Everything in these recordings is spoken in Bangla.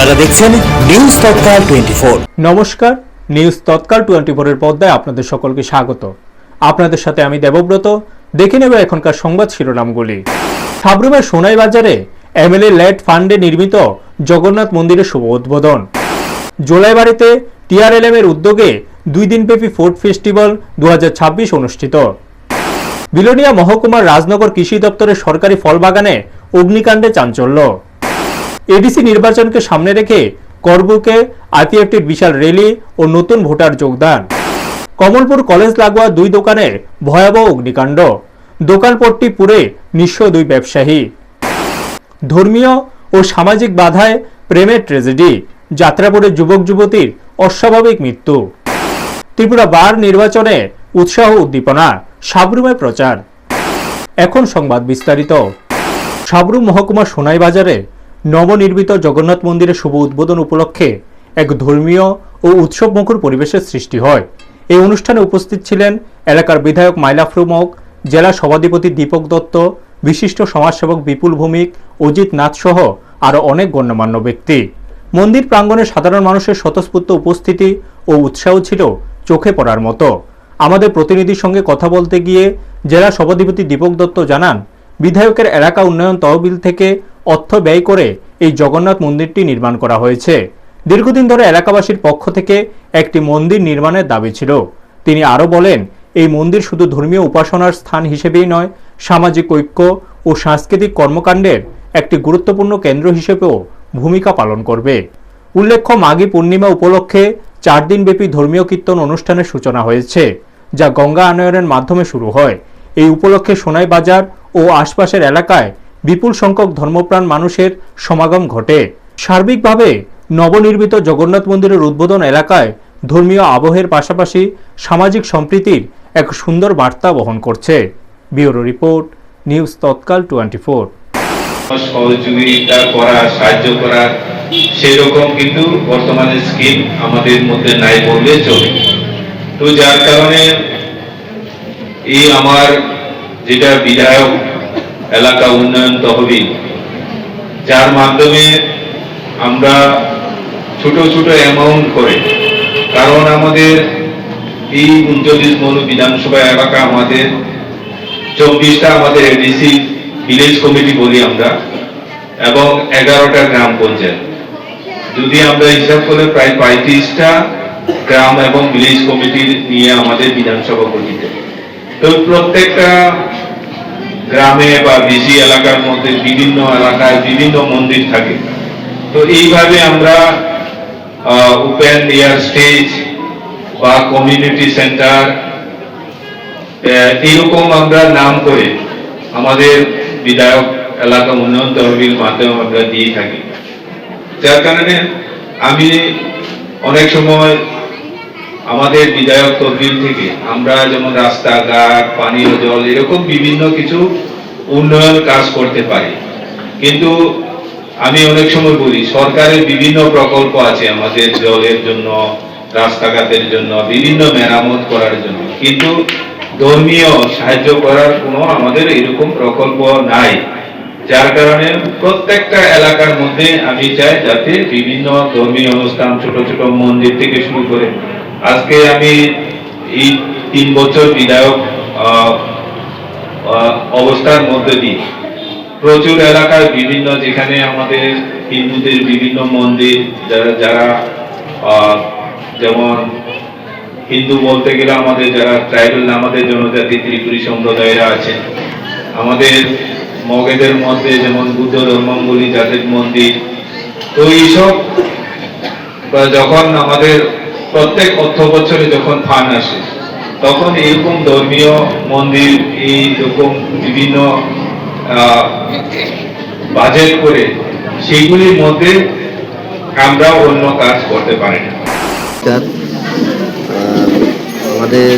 আপনারা দেখছেন নিউজ তৎকাল 24। নমস্কার, নিউজ তৎকাল 24 এর পর্দায় আপনাদের সকলকে স্বাগত। আপনাদের সাথে আমি দেবব্রত। দেখে নেব এখনকার সংবাদ শিরোনামগুলি। সাবরুমের সোনাই বাজারে এমএলএ লেড ফান্ডে নির্মিত জগন্নাথ মন্দিরের শুভ উদ্বোধন। জোলাইবাড়িতে টিআরএলএম এর উদ্যোগে 2 দিনব্যাপী ফুড ফেস্টিভ্যাল 2026 অনুষ্ঠিত। বিলোনিয়া মহকুমার রাজনগর কৃষি দপ্তরের সরকারি ফল বাগানে অগ্নিকাণ্ডে চাঞ্চল্য। এডিসি নির্বাচনকে সামনে রেখে করবুকে আইপিএফটির বিশাল র্যালি ও নতুন ভোটার যোগদান। কমলপুর কলেজ লাগোয়া 2 দোকানে ভয়াবহ অগ্নিকাণ্ড, দোকানপট্টি পুড়ে নিঃস্ব 2 ব্যবসায়ী। ধর্মীয় ও সামাজিক বাধায় প্রেমের ট্র্যাজেডি, যাত্রাপুরের যুবক যুবতীর অস্বাভাবিক মৃত্যু। ত্রিপুরা বার নির্বাচনে উৎসাহ উদ্দীপনা, সাবরুমে প্রচার। এখন সংবাদ বিস্তারিত। সাবরুম মহকুমার সোনাই বাজারে নবনির্মিত জগন্নাথ মন্দিরের শুভ উদ্বোধন উপলক্ষে এক ধর্মীয় ও উৎসবমুখর পরিবেশের সৃষ্টি হয়। এই অনুষ্ঠানে উপস্থিত ছিলেন এলাকার বিধায়ক মাইলা ফ্রুমক, জেলা সভাধিপতি দীপক দত্ত, বিশিষ্ট সমাজসেবক বিপুল ভৌমিক, অজিত নাথ সহ আরও অনেক গণ্যমান্য ব্যক্তি। মন্দির প্রাঙ্গণে সাধারণ মানুষের স্বতঃস্ফূর্ত উপস্থিতি ও উৎসাহ ছিল চোখে পড়ার মতো। আমাদের প্রতিনিধির সঙ্গে কথা বলতে গিয়ে জেলা সভাধিপতি দীপক দত্ত জানান, বিধায়কের এলাকা উন্নয়ন তহবিল থেকে অর্থ ব্যয় করে এই জগন্নাথ মন্দিরটি নির্মাণ করা হয়েছে। দীর্ঘদিন ধরে এলাকাবাসীর পক্ষ থেকে একটি মন্দির নির্মাণের দাবি ছিল। তিনি আরও বলেন, এই মন্দির শুধু ধর্মীয় উপাসনার স্থান হিসেবেই নয়, সামাজিক ঐক্য ও সাংস্কৃতিক কর্মকাণ্ডের একটি গুরুত্বপূর্ণ কেন্দ্র হিসেবেও ভূমিকা পালন করবে। উল্লেখ্য, মাঘী পূর্ণিমা উপলক্ষে 4 দিনব্যাপী ধর্মীয় কীর্তন অনুষ্ঠানের সূচনা হয়েছে, যা গঙ্গা আনয়নের মাধ্যমে শুরু হয়। এই উপলক্ষে সোনাই বাজার ও আশপাশের এলাকায় বিপুল সংখ্যক ধর্মপ্রাণ মানুষের সমাগম ঘটে। সার্বিকভাবে নবনির্মিত জগন্নাথ মন্দিরের উদ্বোধন এলাকায় ধর্মীয় আবহের পাশাপাশি সামাজিক সম্প্রীতির এক সুন্দর বার্তা বহন করছে। ব্যুরো রিপোর্ট, নিউজ তৎকাল 24। সহযোগিতা করা, সাহায্য করা সেরকম কিন্তু বর্তমানে স্কিম আমাদের মধ্যে নাই বললে চলে। তো যার কারণে এই আমার যেটা বিধায়ক এলাকা উন্নয়ন তহবিল, যার মাধ্যমে আমরা ছোট ছোট অ্যামাউন্ট করে, কারণ আমাদের এই 39 মৌল বিধানসভা এলাকা, আমাদের 24টা আমাদের এডিসি ভিলেজ কমিটি বলি আমরা, এবং 11টা গ্রাম পঞ্চায়েত। যদি আমরা হিসাব করে প্রায় 35টা গ্রাম এবং ভিলেজ কমিটি নিয়ে আমাদের বিধানসভা গঠিত। তো প্রত্যেকটা গ্রামে বা বেশি এলাকার মধ্যে বিভিন্ন এলাকায় বিভিন্ন মন্দির থাকে। তো এইভাবে আমরা ওপেন এয়ার স্টেজ বা কমিউনিটি সেন্টার এইরকম আমরা নাম করে আমাদের বিধায়ক এলাকা উন্নয়ন তহবিল মাধ্যমে আমরা দিয়ে থাকি। যার কারণে আমি অনেক সময় আমাদের বিধায়ক তহবিল থেকে আমরা যেমন রাস্তাঘাট, পানীয় জল এরকম বিভিন্ন কিছু উন্নয়ন কাজ করতে পারি। কিন্তু আমি অনেক সময় বলি, সরকারের বিভিন্ন প্রকল্প আছে আমাদের জলের জন্য, রাস্তাঘাটের জন্য, বিভিন্ন মেরামত করার জন্য, কিন্তু ধর্মীয় সাহায্য করার কোনো আমাদের এরকম প্রকল্প নাই। যার কারণে প্রত্যেকটা এলাকার মধ্যে আমি চাই যাতে বিভিন্ন ধর্মীয় অনুষ্ঠান, ছোট ছোট মন্দির থেকে শুরু করে, আজকে আমি এই 3 বছর বিধায়ক অবস্থার মধ্যে দিয়ে প্রচুর এলাকায় বিভিন্ন, যেখানে আমাদের হিন্দুদের বিভিন্ন মন্দির, যারা যেমন হিন্দু বলতে গেলে আমাদের যারা ট্রাইবাল, আমাদের জনজাতি ত্রিপুরী সম্প্রদায়েরা আছেন, আমাদের মগেদের মধ্যে যেমন বুদ্ধ ধর্মাবলম্বী যাদের মন্দির। তো এইসব যখন আমাদের প্রত্যেক অর্থ বছরে যখন ফান্ড আসে, তখন এরকম ধর্মীয় মন্দির এইরকম বিভিন্ন বাজেট করে সেইগুলির মধ্যে আমরা অন্য কাজ করতে পারি না। আমাদের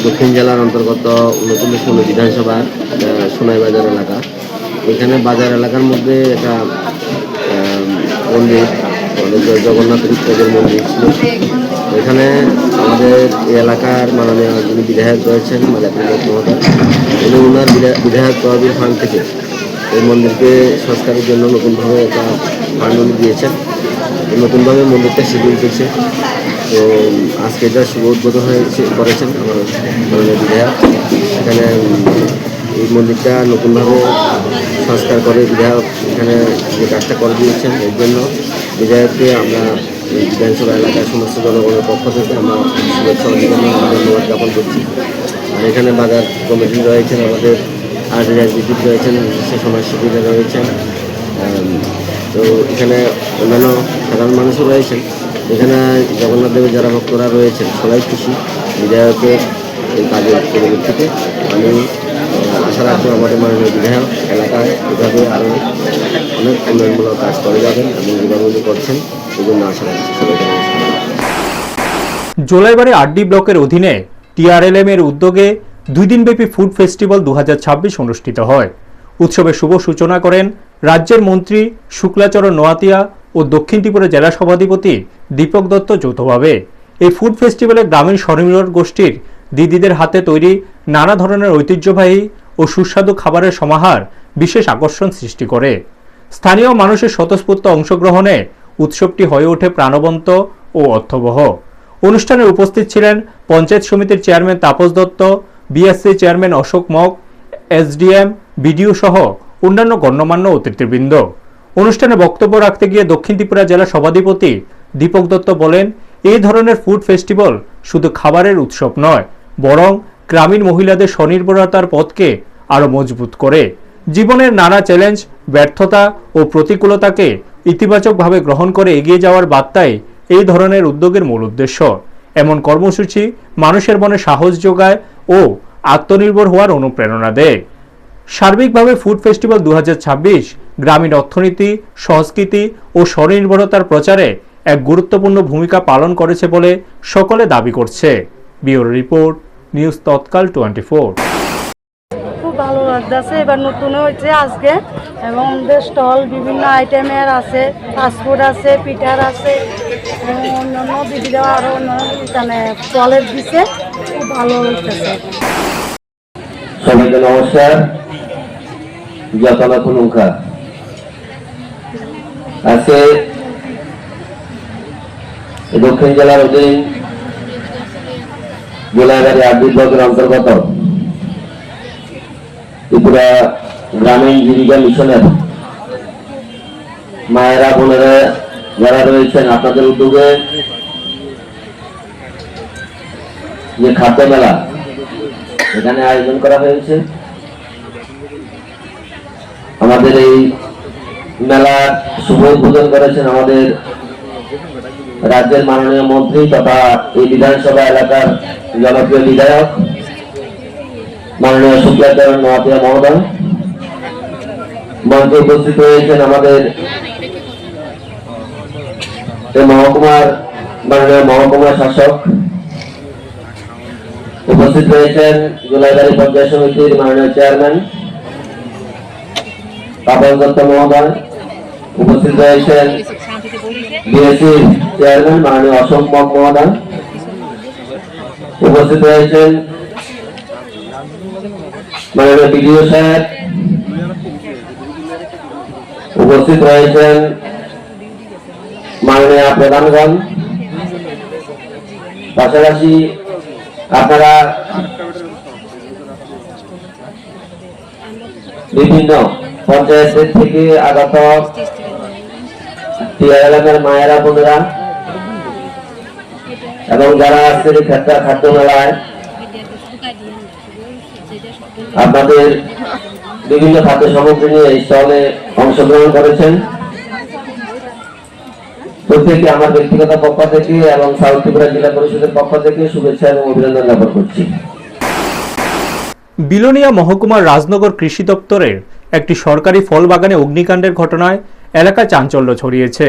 দক্ষিণ জেলার অন্তর্গত 39 বিধানসভার সোনাই বাজার এলাকা, এখানে বাজার এলাকার মধ্যে একটা মন্দির, জগন্নাথ রূপের মন্দির ছিল। এখানে আমাদের এই এলাকার মাননীয় যিনি বিধায়ক রয়েছেন উনি ওনার বিধায়ক তহবিল ফান্ড থেকে এই মন্দিরকে সংস্কারের জন্য নতুনভাবে একটা ফান্ড উনি দিয়েছেন। নতুনভাবে মন্দিরটা শিডিউল করছে। তো আজকে এটা শুভ উদ্বোধন করেছেন আমার মাননীয় বিধায়ক। এখানে এই মন্দিরটা নতুনভাবে সংস্কার করে বিধায়ক এখানে যে কাজটা করে দিয়েছেন, এর জন্য বিধায়ককে আমরা বিধানসভা এলাকার সমস্ত জনগণের পক্ষ থেকে আমরা শুভেচ্ছা অভিনন্দন ধন্যবাদ জ্ঞাপন করছি। আর এখানে বাজার কমিটি রয়েছেন, আমাদের বিদ্যুৎ রয়েছেন, সে সমাজসেবীরা রয়েছেন। তো এখানে অন্যান্য সাধারণ মানুষও রয়েছেন। এখানে জগন্নাথ দেবের যারা ভক্তরা রয়েছেন সবাই খুশি বিধায়কের এই কাজের পরিবর্তিতে। আমি আশা রাখবো আমাদের মাননীয় বিধায়ক এলাকায় এভাবে আরও অনেক উন্নয়নমূলক কাজ করে যাবেন এবং এভাবে করছেন, এই জন্য আশা রাখছি সবাইকে। জোলাইবাড়ি আরডি ব্লকের অধীনে টিআরএলএম এর উদ্যোগে 2 দিনব্যাপী ফুড ফেস্টিভ্যাল 2026 অনুষ্ঠিত হয়। উৎসবের শুভ সূচনা করেন রাজ্যের মন্ত্রী শুক্লাচরণ নোয়াতিয়া ও দক্ষিণ ত্রিপুরা জেলা সভাধিপতি দীপক দত্ত যৌথভাবে। এই ফুড ফেস্টিভ্যালে গ্রামীণ স্বনির্ভর গোষ্ঠীর দিদিদের হাতে তৈরি নানা ধরনের ঐতিহ্যবাহী ও সুস্বাদু খাবারের সমাহার বিশেষ আকর্ষণ সৃষ্টি করে। স্থানীয় মানুষের স্বতঃস্ফূর্ত অংশগ্রহণে উৎসবটি হয়ে ওঠে প্রাণবন্ত ও অর্থবহ। অনুষ্ঠানে উপস্থিত ছিলেন পঞ্চায়েত সমিতির chairman Tapas Dutta, BSC chairman Ashok Mog, SDM, BDO সহ অন্যান্য গণ্যমান্য অতিথিবৃন্দ। অনুষ্ঠানে বক্তব্য রাখতে গিয়ে দক্ষিণ ত্রিপুরা জেলা সভাধিপতি দীপক দত্ত বলেন, এই ধরনের ফুড ফেস্টিভ্যাল শুধু খাবারের উৎসব নয়, বরং গ্রামীণ মহিলাদের স্বনির্ভরতার পথকে আরও মজবুত করে। জীবনের নানা চ্যালেঞ্জ, ব্যর্থতা ও প্রতিকূলতাকে ইতিবাচকভাবে গ্রহণ করে এগিয়ে যাওয়ার বার্তাই এই ধরনের উদ্যোগের মূল উদ্দেশ্য। এমন কর্মসূচি মানুষের মনে সাহস যোগায় ও আত্মনির্ভর হওয়ার অনুপ্রেরণা দেয়। সার্বিকভাবে ফুড ফেস্টিভ্যাল 2026 গ্রামীণ অর্থনীতি, সংস্কৃতি ও স্বনির্ভরতার প্রচারে এক গুরুত্বপূর্ণ ভূমিকা পালন করেছে বলে সকলে দাবি করছে। ব্যুরো রিপোর্ট, নিউজ তৎকাল 24। খুব ভালো লাগতেছে, এবার নতুন হয়েছে আজকে এবং স্টল বিভিন্ন আইটেমের আছে, ফাস্টফুড আছে, পিঠার আছে এবং অন্যান্য বিভিন্ন আরও অন্যান্য এখানে ফলের দিচ্ছে, খুব ভালো লাগতেছে। সবাইকে নমস্কার। যতনখা আজকে দক্ষিণ জেলার অধীন জোলাইবাড়ি আরডি ব্লকের অন্তর্গত ত্রিপুরা গ্রামীণ জীবিকা মিশনের মায়েরা বোনেরা যারা রয়েছেন, আপনাদের উদ্যোগে যে খাদ্য মেলা এখানে আয়োজন করা হয়েছে। আমাদের এই মেলার শুভ উদ্বোধন করেছেন আমাদের রাজ্যের মাননীয় মন্ত্রী তথা এই বিধানসভা এলাকার জনপ্রিয় বিধায়ক মাননীয় শুক্লাচরণ নোয়াতিয়া মহোদয়। মঞ্চে উপস্থিত হয়েছেন আমাদের মহকুমার মাননীয় মহকুমা শাসক, উপস্থিত রয়েছেন জোলাইবাড়ি পঞ্চায়েত সমিতির মাননীয় চেয়ারম্যান তাপস দত্ত মহোদয়, উপস্থিত রয়েছেন বিএসসি চেয়ারম্যান মাননীয় অশোক মগ মহোদয়, উপস্থিত রয়েছেন মাননীয় বিডিও সাহেব, উপস্থিত রয়েছেন মাননীয় প্রধানগণ। পাশাপাশি আপনারা বিভিন্ন পঞ্চায়েতের থেকে আগত এলাকার মায়েরা বোনেরা এবং যারা আজকের খাদ্য মেলায় আপনাদের বিভিন্ন খাদ্য সামগ্রী নিয়ে এই স্টলে অংশগ্রহণ করেছেন, প্রত্যেকে আমার ব্যক্তিগত পক্ষ থেকে এবং সাউথ ত্রিপুরা জেলা পরিষদের পক্ষ থেকে শুভেচ্ছা এবং অভিনন্দন জ্ঞাপন করছি। বিলোনিয়া মহকুমার রাজনগর কৃষি দপ্তরের একটি সরকারি ফল বাগানে অগ্নিকাণ্ডের ঘটনায় এলাকায় চাঞ্চল্য ছড়িয়েছে।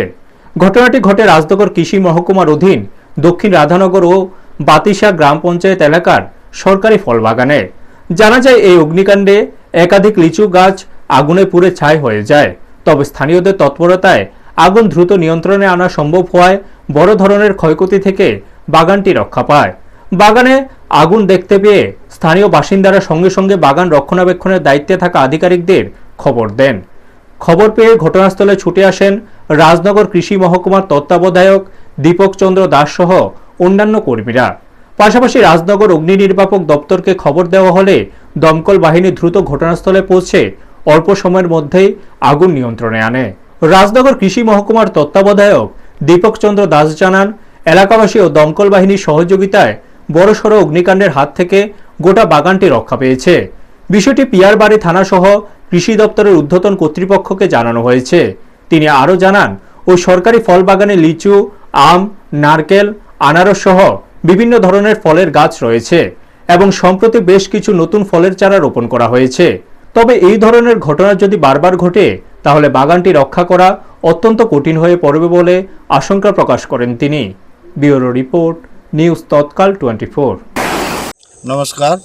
ঘটনাটি ঘটে রাজনগর কৃষি মহকুমার অধীন দক্ষিণ রাধানগর ও বাতিসা গ্রাম পঞ্চায়েত এলাকার সরকারি ফল বাগানে। জানা যায়, এই অগ্নিকাণ্ডে একাধিক লিচু গাছ আগুনে পুড়ে ছাই হয়ে যায়। তবে স্থানীয়দের তৎপরতায় আগুন দ্রুত নিয়ন্ত্রণে আনা সম্ভব হওয়ায় বড় ধরনের ক্ষয়ক্ষতি থেকে বাগানটি রক্ষা পায়। বাগানে আগুন দেখতে পেয়ে স্থানীয় বাসিন্দারা সঙ্গে সঙ্গে বাগান রক্ষণাবেক্ষণের দায়িত্বে থাকা আধিকারিকদের খবর দেন। খবর পেয়ে ঘটনাস্থলে ছুটে আসেন রাজনগর কৃষি মহকুমার তত্ত্বাবধায়ক দীপক চন্দ্র দাস সহ অন্যান্য কর্মীরা। পাশাপাশি রাজনগর অগ্নি নির্বাপক দপ্তরকে খবর দেওয়া হলে দমকল বাহিনী দ্রুত ঘটনাস্থলে পৌঁছে অল্প সময়ের মধ্যেই আগুন নিয়ন্ত্রণে আনে। রাজনগর কৃষি মহকুমার তত্ত্বাবধায়ক দীপক চন্দ্র দাস জানান, এলাকাবাসী ও দমকল বাহিনীর সহযোগিতায় বড়সড় অগ্নিকাণ্ডের হাত থেকে গোটা বাগানটি রক্ষা পেয়েছে। বিষয়টি পিয়ারবাড়ি থানা সহ কৃষি দপ্তরের ঊর্ধ্বতন কর্তৃপক্ষকে জানানো হয়েছে। তিনি আরও জানান, ওই সরকারি ফল বাগানে লিচু, আম, নারকেল, আনারস সহ বিভিন্ন ধরনের ফলের গাছ রয়েছে এবং সম্প্রতি বেশ কিছু নতুন ফলের চারা রোপণ করা হয়েছে। তবে এই ধরনের ঘটনা যদি বারবার ঘটে তাহলে বাগানটি রক্ষা করা অত্যন্ত কঠিন হয়ে পড়বে বলে আশঙ্কা প্রকাশ করেন তিনি। ব্যুরো রিপোর্ট, নিউজ তৎকাল 24। নমস্কার,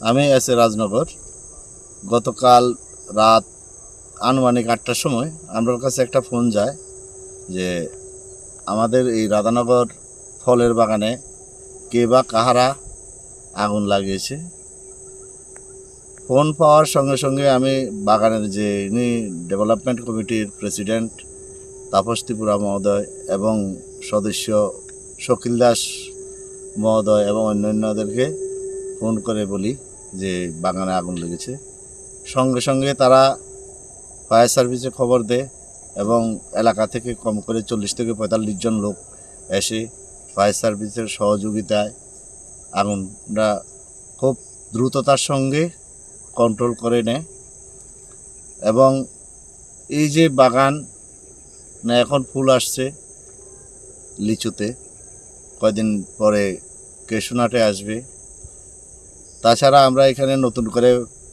আমি এস এ রাজনগর। গতকাল রাত আনুমানিক 8টার সময় আমার কাছে একটা ফোন যায় যে আমাদের এই রাধানগর ফলের বাগানে কে বা কাহারা আগুন লাগিয়েছে। ফোন পাওয়ার সঙ্গে সঙ্গে আমি বাগানের যে ইনি ডেভেলপমেন্ট কমিটির প্রেসিডেন্ট তাপস ত্রিপুরা মহোদয় এবং সদস্য শকিল দাস মহোদয় এবং অন্যান্যদেরকে ফোন করে বলি যে বাগানে আগুন লেগেছে। সঙ্গে সঙ্গে তারা ফায়ার সার্ভিসে খবর দেয় এবং এলাকা থেকে কম করে 40 থেকে 45 জন লোক এসে ফায়ার সার্ভিসের সহযোগিতায় আগুনটা খুব দ্রুততার সঙ্গে কন্ট্রোল করে নেয়। এবং এই যে বাগান না এখন ফুল আসছে লিচুতে, কয়দিন পরে কেশুনাটে আসবে। তাছাড়া আমরা এখানে নতুন করে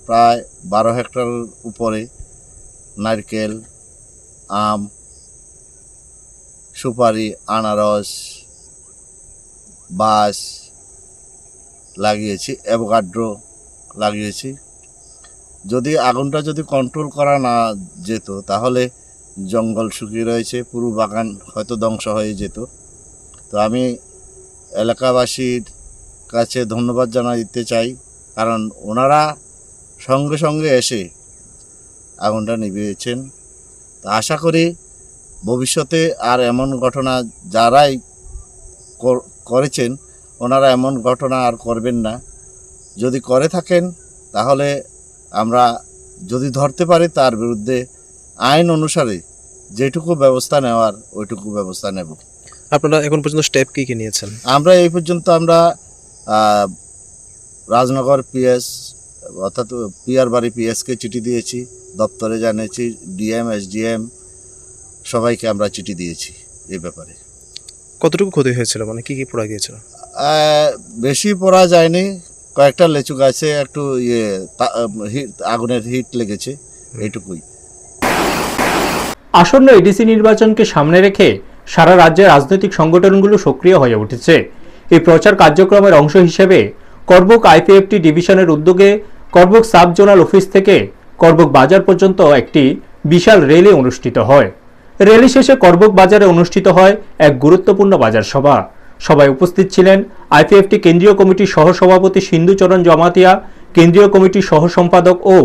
প্রায় 12 হেক্টর উপরে নারকেল, আম, সুপারি, আনারস, বাঁশ লাগিয়েছি, অ্যাভোকাডো লাগিয়েছি। যদি আগুনটা যদি কন্ট্রোল করা না যেত তাহলে জঙ্গল শুকিয়ে রয়েছে, পুরো বাগান হয়তো ধ্বংস হয়ে যেত। তো আমি এলাকাবাসীর কাছে ধন্যবাদ জানাতে চাই, কারণ ওনারা সঙ্গে সঙ্গে এসে আগুনটা নিভিয়েছেন। তা আশা করি ভবিষ্যতে আর এমন ঘটনা যারাই করেছেন ওনারা এমন ঘটনা আর করবেন না। যদি করে থাকেন তাহলে আমরা যদি ধরতে পারি তার বিরুদ্ধে আইন অনুসারে যেটুকু ব্যবস্থা নেওয়ার ওইটুকু ব্যবস্থা নেব। আপনারা এখন পর্যন্ত স্টেপ কি নিয়েছেন? আমরা এই পর্যন্ত আমরা রাজনগর পিএস অর্থাৎ পিয়ারবাড়ি পিএসকে চিঠি দিয়েছি, দপ্তরে জানিয়েছি, ডিএম, এসডিএম সবাইকে আমরা চিঠি দিয়েছি এই ব্যাপারে। কতটুকু ক্ষতি হয়েছিল, মানে কি কি পোড়া গিয়েছিল? বেশি পোড়া যায়নি, কয়েকটা লিচু গাছে একটু আগুনের হিট লেগেছে, এইটুকুই। আসন্ন এডিসি নির্বাচনকে সামনে রেখে সারা রাজ্যের রাজনৈতিক সংগঠনগুলো সক্রিয় হয়ে উঠেছে। এই প্রচার কার্যক্রমের অংশ হিসেবে করবুক আইপিএফটি ডিভিশনের উদ্যোগে করবুক সাব জোনাল অফিস থেকে করবুক বাজার পর্যন্ত একটি বিশাল র্যালি অনুষ্ঠিত হয়। র্যালি শেষে করবুক বাজারে অনুষ্ঠিত হয় এক গুরুত্বপূর্ণ বাজার সভা। সভায় উপস্থিত ছিলেন আইপিএফটি কেন্দ্রীয় কমিটির সহসভাপতি সিন্ধুচরণ জমাতিয়া, কেন্দ্রীয় কমিটির সহ সম্পাদক ও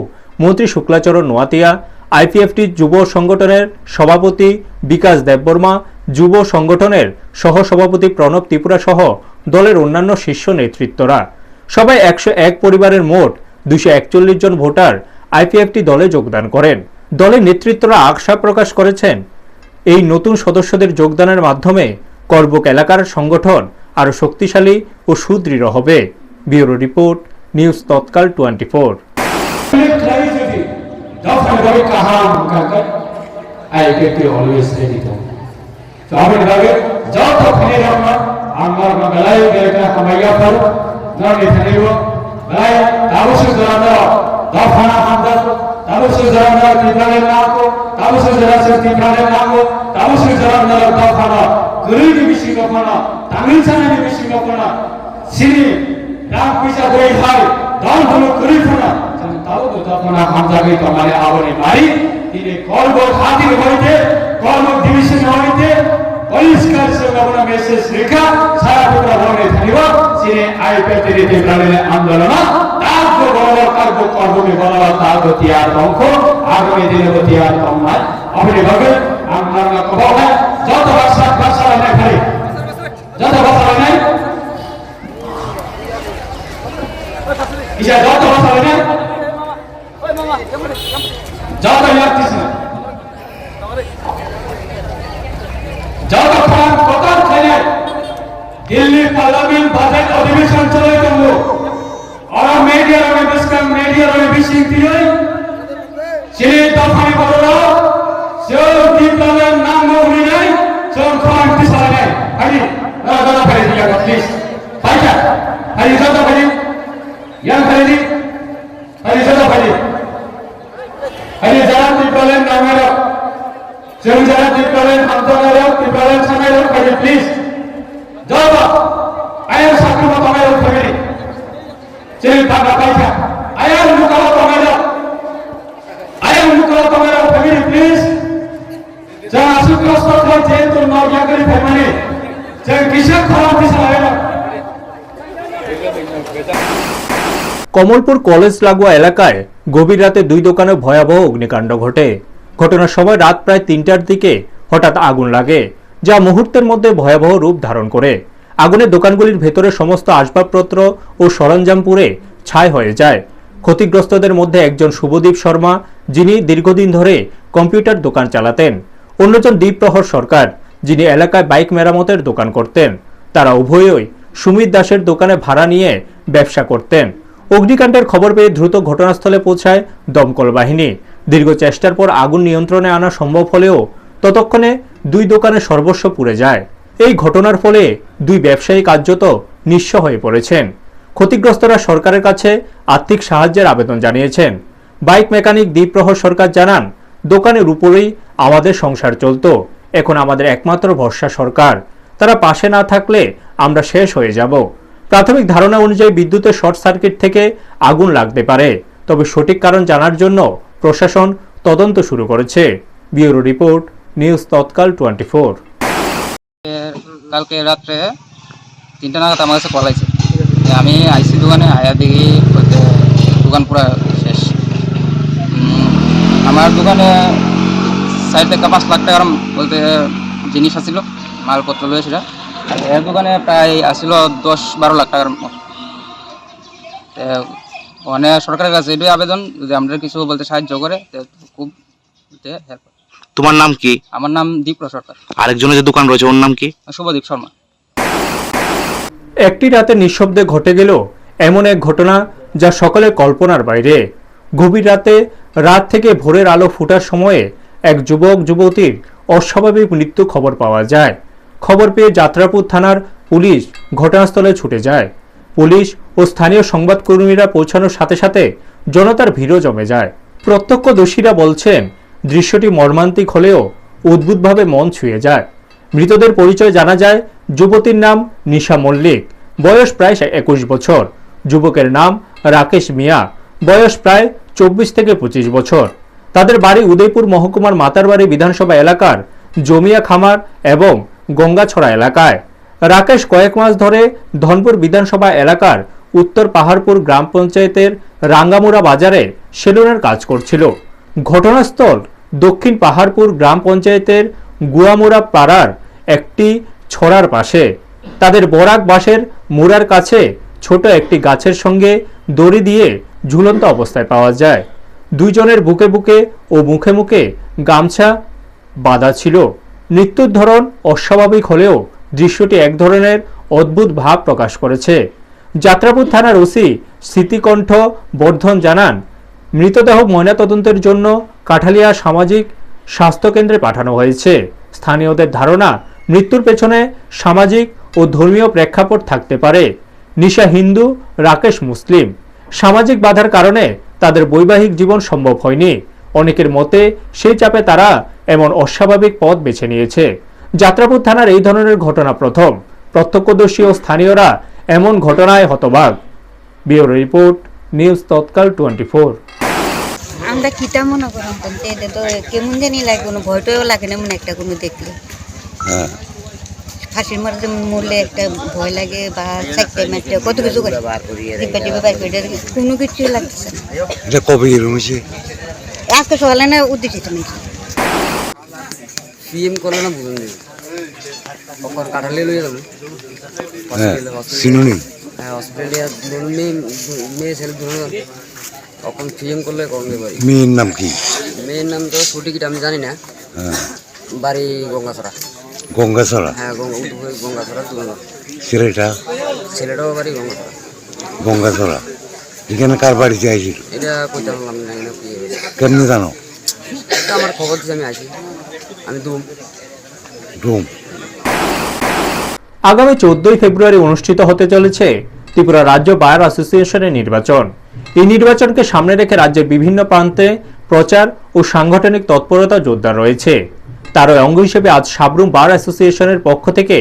মন্ত্রী শুক্লাচরণ নোয়াতিয়া, আইপিএফটি যুব সংগঠনের সভাপতি বিকাশ দেববর্মা, যুব সংগঠনের সহ সভাপতি প্রণব ত্রিপুরা সহ দলের অন্যান্য শীর্ষ নেতৃত্বরা। সবাই 101 পরিবারের মোট 241 জন ভোটার আইপিএফটি দলে যোগদান করেন। দলের নেতৃত্বরা আশা প্রকাশ করেছেন এই নতুন সদস্যদের যোগদানের মাধ্যমে করবুক এলাকার সংগঠন আরও শক্তিশালী ও সুদৃঢ় হবে। ব্যুরো রিপোর্ট, নিউজ তৎকাল 24। আন্দোলন আগামী দিনে আমরা খবর নাই যত বাসা নাই খালি যত বাসা নাই ইয়া যত বাসা নাই যত ইয়ার্তিস যত খান কত খাইলে দিল্লি পার্লামেন্ট বাজেট অধিবেশন চলে গেল और मीडिया में डिस्कस मीडिया में विषय दिए चले दफाई बोलो जो दीपावली नाम उड़ी नहीं जो कौन पिसा नहीं हरी दादा भाई दिया प्लीज भाई क्या हरी दादा भाई यहाँ हरी हरी दादा भाई हरी जरा दीपावली नाम है जो जरा दीपावली हम तो ना दीपावली समय लो भाई प्लीज जाओ आये साथी मत हमें उठाएंगे चलिए बाबा बैठा आया मुकाबला तुम्हारा फैमिली प्लीज जहाँ सुप्रस्त था जेल तो नौकिया करी फैमिली जहाँ किसान खराब दिशा है কমলপুর কলেজ লাগোয়া এলাকায় গভীর রাতে দুই দোকানে ভয়াবহ অগ্নিকাণ্ড ঘটে। ঘটনার সময় রাত প্রায় 3টার দিকে হঠাৎ আগুন লাগে, যা মুহূর্তের মধ্যে ভয়াবহ রূপ ধারণ করে। আগুনে দোকানগুলির ভেতরে সমস্ত আসবাবপত্র ও সরঞ্জাম পুড়ে ছাই হয়ে যায়। ক্ষতিগ্রস্তদের মধ্যে একজন শুভদীপ শর্মা, যিনি দীর্ঘদিন ধরে কম্পিউটার দোকান চালাতেন, অন্যজন দীপপ্রহর সরকার, যিনি এলাকায় বাইক মেরামতের দোকান করতেন। তারা উভয়ই সুমিত দাসের দোকানে ভাড়া নিয়ে ব্যবসা করতেন। অগ্নিকাণ্ডের খবর পেয়ে দ্রুত ঘটনাস্থলে পৌঁছায় দমকল বাহিনী। দীর্ঘ চেষ্টার পর আগুন নিয়ন্ত্রণে আনা সম্ভব হলেও ততক্ষণে দুই দোকানে সর্বস্ব পুড়ে যায়। এই ঘটনার ফলে দুই ব্যবসায়ী কার্যত নিঃস্ব হয়ে পড়েছেন। ক্ষতিগ্রস্তরা সরকারের কাছে আর্থিক সাহায্যের আবেদন জানিয়েছেন। বাইক মেকানিক দীপপ্রহর সরকার জানান, দোকানের উপরেই আমাদের সংসার চলত, এখন আমাদের একমাত্র ভরসা সরকার। তারা পাশে না থাকলে আমরা শেষ হয়ে যাব। প্রাথমিক ধারণা অনুযায়ী বিদ্যুতের শর্ট সার্কিট থেকে আগুন লাগতে পারে, তবে সঠিক কারণ জানার জন্য প্রশাসন তদন্ত শুরু করেছে। ব্যুরো রিপোর্ট, নিউজ তৎকাল 24। কালকে রাত্রে 3টা নাগাদ আমার কাছে কল আছে, আমি আইসি দোকানে আয়া দেখি দোকান পুরো শেষ। আমার দোকানে 4 থেকে 5 লাখ টাকার বলতে জিনিস আসছিল, মালপত্র লয়েছিল। এর দোকানে প্রায় আসছিল 10-12 লাখ টাকার মতো। মানে সরকারের কাছে এটাই আবেদন, যদি আমরা কিছু বলতে সাহায্য করে খুব হেল্প। তোমার নাম কি? আমার নাম দীপপ্রহর সরকার। আরেকজনের যে দোকান রয়েছে ওর নাম কি? শুভদীপ শর্মা। একটি রাতে নিঃশব্দে ঘটে গেল এমন এক ঘটনা যা সকলের কল্পনার বাইরে। গভীর রাত থেকে ভোরের আলো ফোটার সময়ে এক যুবক যুবতীর অস্বাভাবিক মৃত্যু খবর পাওয়া যায়। খবর পেয়ে যাত্রাপুর থানার পুলিশ ঘটনাস্থলে ছুটে যায়। পুলিশ ও স্থানীয় সংবাদকর্মীরা পৌঁছানোর সাথে সাথে জনতার ভিড়ও জমে যায়। প্রত্যক্ষদর্শীরা বলছেন, দৃশ্যটি মর্মান্তিক হলেও অদ্ভুতভাবে মন ছুঁয়ে যায়। মৃতদের পরিচয় জানা যায়, যুবতীর নাম নিশা মল্লিক, বয়স প্রায় 21 বছর। যুবকের নাম রাকেশ মিয়া, বয়স প্রায় 24 থেকে 25 বছর। তাদের বাড়ি উদয়পুর মহকুমার মাতারবাড়ি বিধানসভা এলাকার জমিয়া খামার এবং গঙ্গাছড়া এলাকায়। রাকেশ কয়েক মাস ধরে ধনপুর বিধানসভা এলাকার উত্তর পাহাড়পুর গ্রাম পঞ্চায়েতের রাঙ্গামুড়া বাজারে সেলুনের কাজ করছিল। ঘটনাস্থল দক্ষিণ পাহাড়পুর গ্রাম পঞ্চায়েতের গুয়ামুড়া পাড়ার একটি ছড়ার পাশে। তাদের বরাক বাঁশের মুড়ার কাছে ছোট একটি গাছের সঙ্গে দড়ি দিয়ে ঝুলন্ত অবস্থায় পাওয়া যায়। দুইজনের বুকে বুকে ও মুখে মুখে গামছা বাঁধা ছিল। মৃত্যুর ধরন অস্বাভাবিক হলেও দৃশ্যটি এক ধরনের অদ্ভুত ভাব প্রকাশ করেছে। যাত্রাপুর থানার ওসি স্মৃতিকণ্ঠ বর্ধন জানান, মৃতদেহ ময়নাতদন্তের জন্য কাঠালিয়া সামাজিক স্বাস্থ্যকেন্দ্রে পাঠানো হয়েছে। স্থানীয়দের ধারণা, মৃত্যুর পেছনে সামাজিক ও ধর্মীয় প্রেক্ষাপট থাকতে পারে। নিশা হিন্দু, রাকেশ মুসলিম। সামাজিক বাধার কারণে তাদের বৈবাহিক জীবন সম্ভব হয়নি। অনেকের মতে সেই চাপে তারা এমন অস্বাভাবিক পথ বেছে নিয়েছে। যাত্রাপুর থানার এই ধরনের ঘটনা প্রথম। প্রত্যক্ষদর্শী ও স্থানীয়রা এমন ঘটনায় হতবাক। ব্যুরো রিপোর্ট, নিউজ তৎকাল 24। আমরা কিটা মনে করলাম তো কেমন জানি লাগে, কোনো ভয়টাও লাগে না মনে একটা কোনো দেখলে। ফাঁসির মারতে মরলে একটা ভয় লাগে, বা চাকতে মারতে কত কিছু করে কোনো কিছু লাগতেছে না। এটা কবে হয়েছে? আজকে সকালে না উদ্দেশ্যিত পিএম করলে না বুঝুন ওপর কাটালে লইয়া যাবেন সিনুনি হ্যাঁ অস্ট্রেলিয়া মেয়ে ছেলে ধরুন তখন পিএম করলে করবে ভাই। মেয়ের নাম কি? মেয়ের নাম তো সঠিক আমি জানি না, বাড়ি গঙ্গাছড়া। গঙ্গাছড়া? হ্যাঁ গঙ্গাছড়া তুলনা। ছেলেটাও বাড়ি গঙ্গাছড়া। গঙ্গাছড়া। এখানে কার বাড়িতে আইছিল? এটা কইতে পারলাম না। কেমনি জানো? এটা আমার খবর দিচ্ছে, আমি আসি, আমি ডুম। আগামী 14 ফেব্রুয়ারি অনুষ্ঠিত হতে চলেছে ত্রিপুরা রাজ্য বার অ্যাসোসিয়েশনের নির্বাচন। এই নির্বাচনকে সামনে রেখে রাজ্যের বিভিন্ন প্রান্তে প্রচার ও সাংগঠনিক তৎপরতা জোরদার রয়েছে। তারই অঙ্গ হিসেবে আজ সাবরুম বার অ্যাসোসিয়েশনের পক্ষ থেকে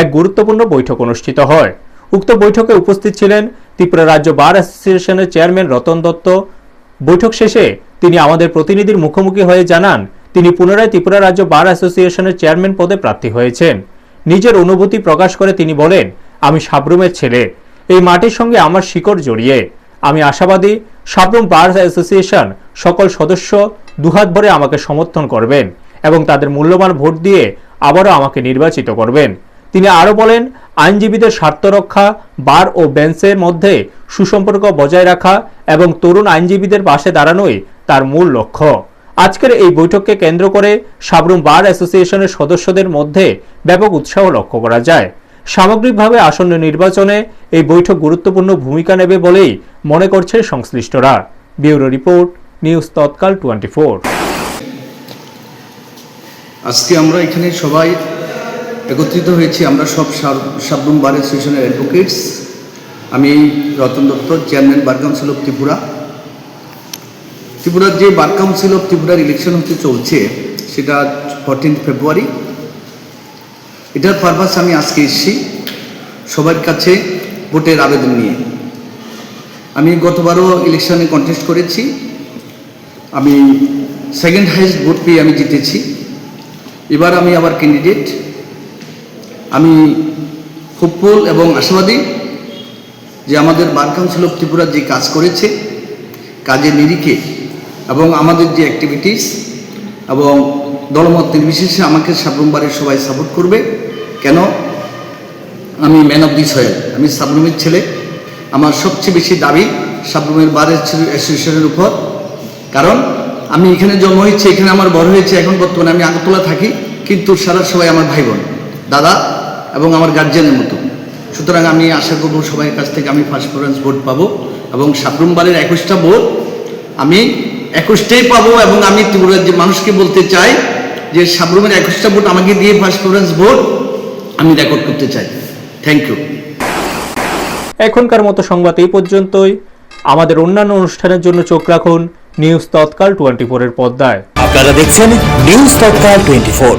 এক গুরুত্বপূর্ণ বৈঠক অনুষ্ঠিত হয়। উক্ত বৈঠকে উপস্থিত ছিলেন ত্রিপুরা রাজ্য বার অ্যাসোসিয়েশনের চেয়ারম্যান রতন দত্ত। বৈঠক শেষে তিনি আমাদের প্রতিনিধির মুখোমুখি হয়ে জানান তিনি পুনরায় ত্রিপুরা রাজ্য বার অ্যাসোসিয়েশনের চেয়ারম্যান পদে প্রার্থী হয়েছেন। নিজের অনুভূতি প্রকাশ করে তিনি বলেন, আমি সাবরুমের ছেলে, এই মাটির সঙ্গে আমার শিকড় জড়িয়ে। আমি আশাবাদী সাবরুম বার অ্যাসোসিয়েশন সকল সদস্য দুহাত ভরে আমাকে সমর্থন করবেন এবং তাদের মূল্যবান ভোট দিয়ে আবারও আমাকে নির্বাচিত করবেন। তিনি আরও বলেন, আইনজীবীদের স্বার্থ রক্ষা, বার ও বেঞ্চের মধ্যে সুসম্পর্ক বজায় রাখা এবং তরুণ আইনজীবীদের পাশে দাঁড়ানোই তার মূল লক্ষ্য। আজকের এই বৈঠককে কেন্দ্র করে সাবরুম বার অ্যাসোসিয়েশনের সদস্যদের মধ্যে ব্যাপক উৎসাহ লক্ষ্য করা যায়। সামগ্রিকভাবে আসন্ন নির্বাচনে এই বৈঠক গুরুত্বপূর্ণ ভূমিকা নেবে বলেই মনে করছে সংশ্লিষ্টরা। ব্যুরো রিপোর্ট, নিউজ তৎকাল 24। আজকে আমরা এখানে সবাই একত্রিত হয়েছি, আমরা সব সাবরুম বার অ্যাসোসিয়েশনের অ্যাডভোকেটস। আমি Ratan Dutta, chairman bar council of Tripura. ত্রিপুরার যে বার কাউন্সিল অফ ত্রিপুরার ইলেকশন হতে চলছে সেটা 14 ফেব্রুয়ারি। এটার পারপাস আমি আজকে এসেছি সবার কাছে ভোটের আবেদন নিয়ে। আমি গতবারও ইলেকশনে কন্টেস্ট করেছি, আমি সেকেন্ড হাইয়েস্ট ভোট পেয়ে আমি জিতেছি। এবার আমি আবার ক্যান্ডিডেট। আমি হোপফুল এবং আশাবাদী যে আমাদের বার কাউন্সিল অফ ত্রিপুরা যে কাজ করেছে, কাজের নিরিখে এবং আমাদের যে অ্যাক্টিভিটিস এবং দলমত নির্বিশেষে আমাকে সাবরুম বারের সবাই সাপোর্ট করবে। কেন? আমি ম্যান অফ দি সয়েল, আমি সাবরুমের ছেলে। আমার সবচেয়ে বেশি দাবি সাবরুমের বার অ্যাসোসিয়েশনের উপর, কারণ আমি এখানে জন্ম হয়েছি, এখানে আমার বড় হয়েছে। এখন বর্তমানে আমি আগরতলা থাকি, কিন্তু সারা সবাই আমার ভাই বোন, দাদা এবং আমার গার্জিয়ানের মতো। সুতরাং আমি আশা করব সবাই কাছ থেকে আমি ফার্স্ট প্রেফারেন্স ভোট পাবো এবং সাবরুম বারের 21টা ভোট আমি 21টাই পাবো। এবং আমি ত্রিপুরার যে মানুষকে বলতে চাই যে সাবরুমের 21টা ভোট আমাকে দিয়ে ফার্স্ট প্রেফারেন্স ভোট আমি রেকর্ড করতে চাই। Thank you. এখনকার মতো সংবাদ এই পর্যন্তই। আমাদের অন্যান্য অনুষ্ঠানের জন্য চোখ রাখুন নিউজ তৎকাল 24 এর পর্দায়। আপনারা দেখছেন নিউজ তৎকাল 24।